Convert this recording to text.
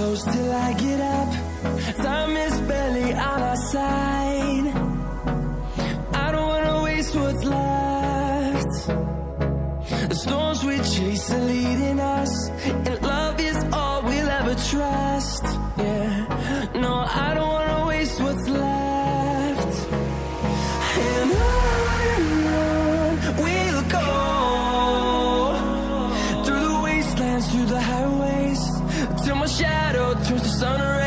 close till I get up. Time is barely on our side. I don't wanna waste what's left. The storms we chase are leading us, and love is all we'll ever trust. Yeah, no, I don't wanna waste what's left. And on we'll go, through the wastelands, through the highways, till my shadow turns to sun rays.